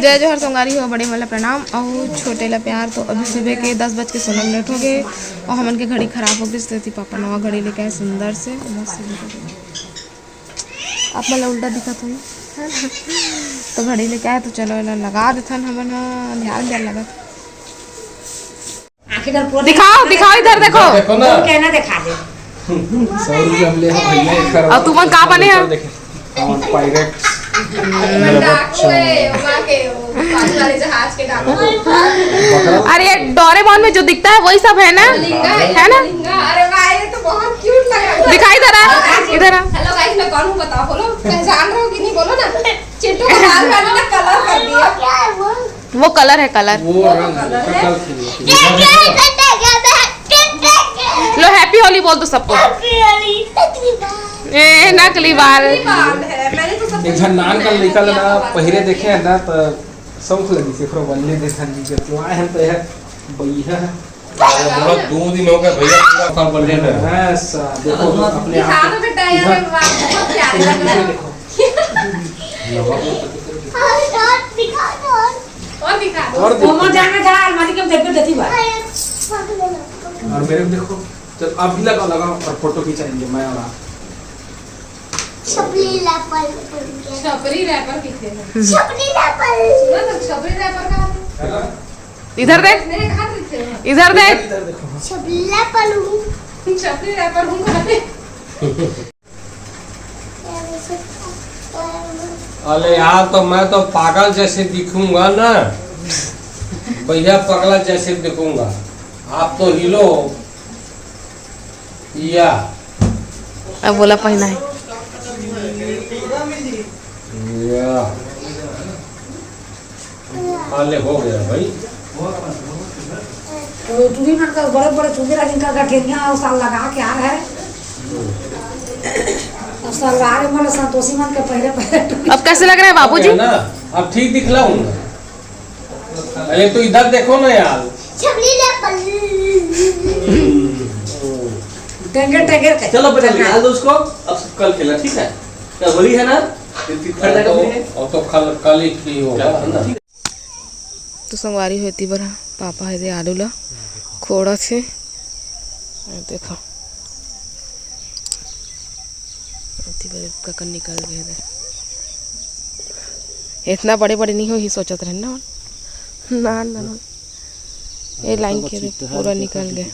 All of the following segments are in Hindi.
जय जोहर संगारी हो, बड़े वाला प्रणाम और छोटे ला प्यार। तो अभी सुबह के 10:16 हो गए और हमन के घड़ी खराब हो गई थी। पापा नवा घड़ी लेके आए सुंदर से मस्त। आप मतलब उल्टा दिखत हुई है ना। तो घड़ी लेके आए तो चलो लगा देथन हमन ध्यान दिया लगा। दिखाओ दिखाओ इधर देखो ना कहना दिखा दे 100 रुपये हम ले भैया। और तुम का बने हैं पायरेट अरे ये डोरेमोन में जो दिखता है वही सब है ना, है ना। अरे वाह ये तो बहुत क्यूट लग रहा है। दिखाई इधर इधर। हेलो गाइस, मैं कौन हूँ बताओ, बोलो पहचान रहे हो कि नहीं, बोलो ना। चिट्टू को लाल मैंने ना कलर कर दिया। वो कलर है, कलर वो रंग लो। हैप्पी होली बोल दो सबको। ए नकली बाल है, मैंने तो सब एक जन नान का निकल ना पहिरे देखे है ना तो सौख लगी से फिर बल्ले देखा नहीं के तो आए हम तो है भैया बहुत 2 दिन हो गए भैया पूरा काम कर रहे हैं। हां सा देखो अपने दिखा दो बेटा यार, बहुत प्यारे लग रहे हैं। और दिखा दो और देखो जाना जा अलमारी के देख देती बा। और मेरे को देखो चल आप भी लगा और फोटो खिंचाएंगे मैं और आप। छपरी रैपर किथे है? छपरी रैपर सुना तो छपरी रैपर का है। इधर देख, मेरे कहां दिखते हैं? इधर देख। इधर देखो छपरी रैपर हूं, छपरी रैपर हूं कहते। अरे यार तो मैं तो पागल जैसे दिखूंगा ना, भैया पगला जैसे दिखूंगा। आप तो हिलो या अब बोला पहना है या हाले हो गया भाई। तो तू भी ना बड़े बड़े चुंगेरा जिनका गठेरिया और साल लगा के आ रहा है। और सलवार में संतोषी मन के पहले अब कैसे लग रहा है बाबूजी? ना अब ठीक दिखलाऊंगा। अरे तो इधर देखो ना यार, टेंगे टेंगे चलो बेटा निकाल दो उसको, अब कल खेला ठीक है। कल होली है ना, और तो कल ही होगा। तो संगवारी होती बरा पापा है दे आलू ला खोड़ा से देखो ककन निकल गए थे। इतना बड़े बड़े नहीं हो ही सोचत रहे ना ना ना ये लाइन के पूरा निकल गए।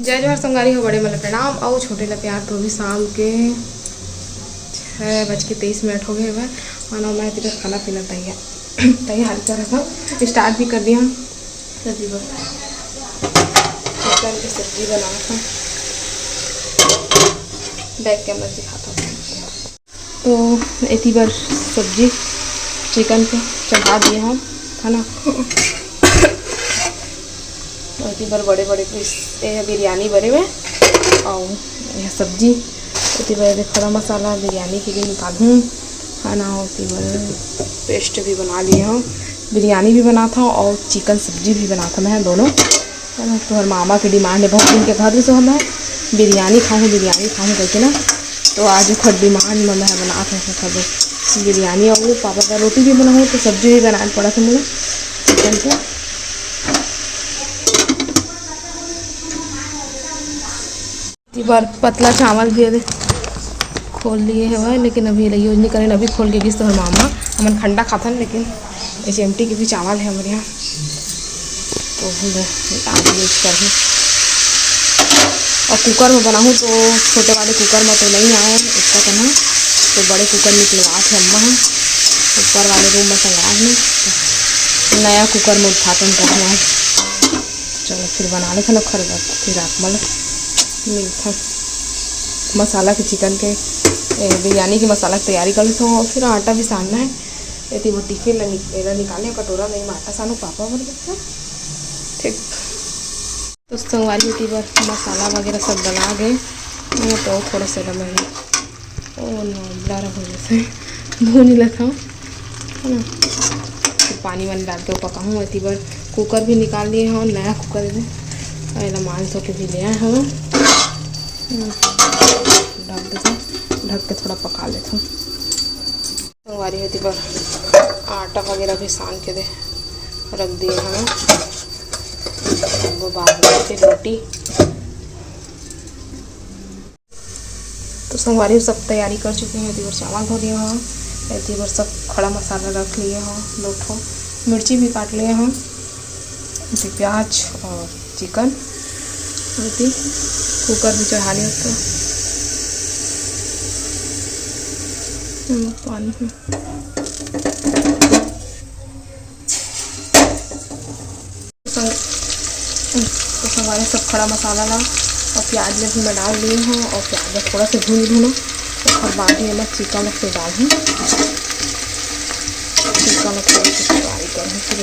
जय जवाहर संगारी हो, बड़े मतलब प्रणाम और छोटे ला प्यार। तो अभी शाम के 6:23 हो गए हैं और मैं तेरा खाना पीना तैयार कर रहा था, स्टार्ट भी कर दिया हम। सब्जी चिकन की सब्जी बनाना था, बैक कैमरा दिखाता हूँ। तो इतनी बार सब्जी चिकन के चढ़ा दिए हम खाना, इतनी बार बड़े बड़े पीस बिरयानी बने हुए और यह सब्जी इतनी बार खड़ा मसाला बिरयानी के लिए निकालूँ खाना। उतनी बार पेस्ट भी बना लिए हम, बिरयानी भी बना था और चिकन सब्जी भी बना था मैं दोनों है ना। तो हर मामा की डिमांड है बहुत दिन के घर से मैं बिरयानी खाऊँ करके ना, तो आज खड़ डिमांड में मैं बना था खड़ बिरयानी और पापा का रोटी भी बनाऊँ तो सब्जी भी बनाना पड़ा था मुझे चिकन का। बार पतला चावल भी खोल लिए है वह, लेकिन अभी यूज नहीं करें, अभी खोल के किस तो मामा हमन ठंडा खाता है, लेकिन HMT के भी चावल है हमारे यहाँ तो आज यूज कर। और कुकर में बनाऊँ तो छोटे वाले कुकर में तो नहीं आए इसका करना, तो बड़े कुकर निकलवा थे अम्मा हम ऊपर वाले रूम में संगार में, तो नया कुकर में उठाते हैं करना। चलो फिर बना लेते ना खर फिर आप मिलता मसाला के चिकन के बिरयानी के मसाला की तैयारी कर लेते हो। और फिर आटा भी सानना है, यदि वो टिफिन निकालने कटोरा नहीं आटा सानू पापा बोल देते ठीक। तो संगवारी होती बार मसाला वगैरह सब बना गए, तो थोड़ा सा लगे ब्लर हो जैसे भून ही लेता हूँ है ना। फिर पानी वानी डाल के पकाऊँ। इतनी बार कुकर भी निकाल लिए हैं, नया कुकर है मान धो के भी ले आए हम, ढक देता हूँ, ढक के थोड़ा पका लेता हूँ। संगवारी होती बार आटा वगैरह भी सान के दे रख दिए हैं, वो बाद में फिर रोटी। तो संगवारी सब तैयारी कर चुके हैं। इतनी बार चावल धो लिए हैं, इतनी बार सब खड़ा मसाला रख लिए हैं, 2 ठो मिर्ची भी काट लिए हैं, प्याज और चिकन होती कुकर भी चढ़ा लिया तो पानी में तो हमारे सब खड़ा मसाला ला और प्याज में भी मैं डाल लिए हूँ, और प्याज में थोड़ा सा भून लूँ और बाद में मैं चिकन से डालूँ, चिकन थोड़ा सा फ्राई करूँ फिर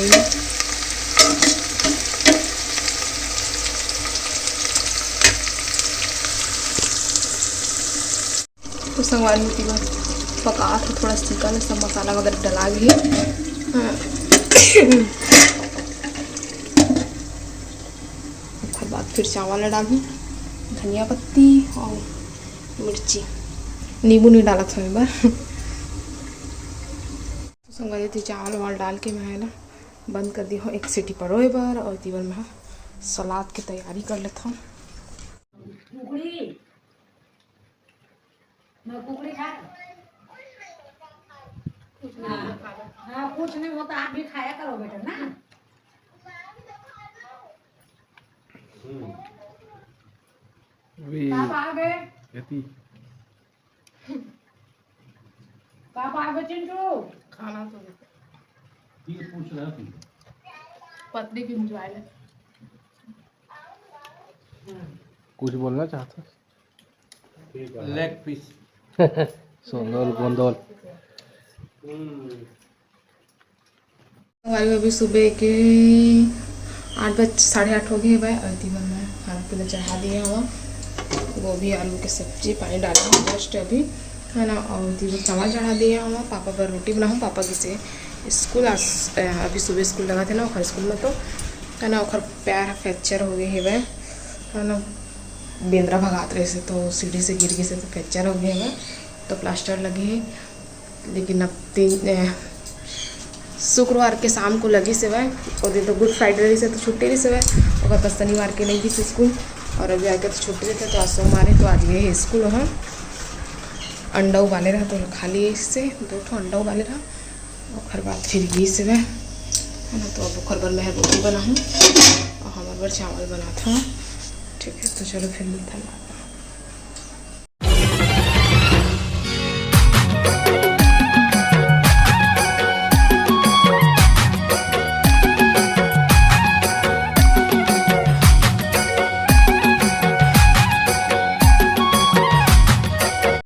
तो संगवारी होती बस पका था थोड़ा चिकन सब मसाला वगैरह डला गई। उसके बाद फिर चावल डालूँ, धनिया पत्ती और मिर्ची, नींबू नहीं डाला था एक बार। तो संगवारी थी चावल वाल डाल के मैं ना बंद कर दी हूँ, 1 सीटी पड़ो एक बार। और इतनी बार मैं सलाद की तैयारी कर लेता हूँ। कुकड़ी खा हाँ कुछ नहीं होता, आप भी खाया करो बेटा ना। पापा आ गए, पापा आ गए चिंटू खाना तो ये पूछ रहा थी पतली की मुझे कुछ बोलना चाहता लेग पीस सोनल गोंदल। हमारे अभी सुबह के 8:30 हो गए भाई। और तीन मैं खाना पीना चढ़ा दिया हुआ, गोभी आलू की सब्जी पानी डाला हूँ जस्ट अभी है ना। और तीन चावल चढ़ा दिया हुआ, पापा पर रोटी बनाऊँ। पापा किसे स्कूल अभी सुबह स्कूल लगा थे ना ओखर स्कूल में, तो है ना ओखर पैर फ्रैक्चर हो गए है वह है ना, बेंद्रा भगात रहे से तो सीढ़ी से गिर गए से तो फ्रैक्चर हो गए हैं, तो प्लास्टर लगे है। लेकिन अब 3 शुक्रवार के शाम को लगी से वह, और दिन तो गुड फ्राइडे रही से तो छुट्टी रही से वह, और बस शनिवार के नहीं गई से स्कूल, और अभी आके तो छुट्टी रहते तो आज सोमवार है तो आज गए है स्कूल। वहाँ अंडा उबाले रहा तो खा लिए इससे 2 ठो अंडा उबाले रहा, और बाद फिर गई से वह है ना। तो अब ओखर बर मैं रोटी बनाऊँ और हमारे बर चावल बना था ठीक है, तो चलो फिर मिलते हैं।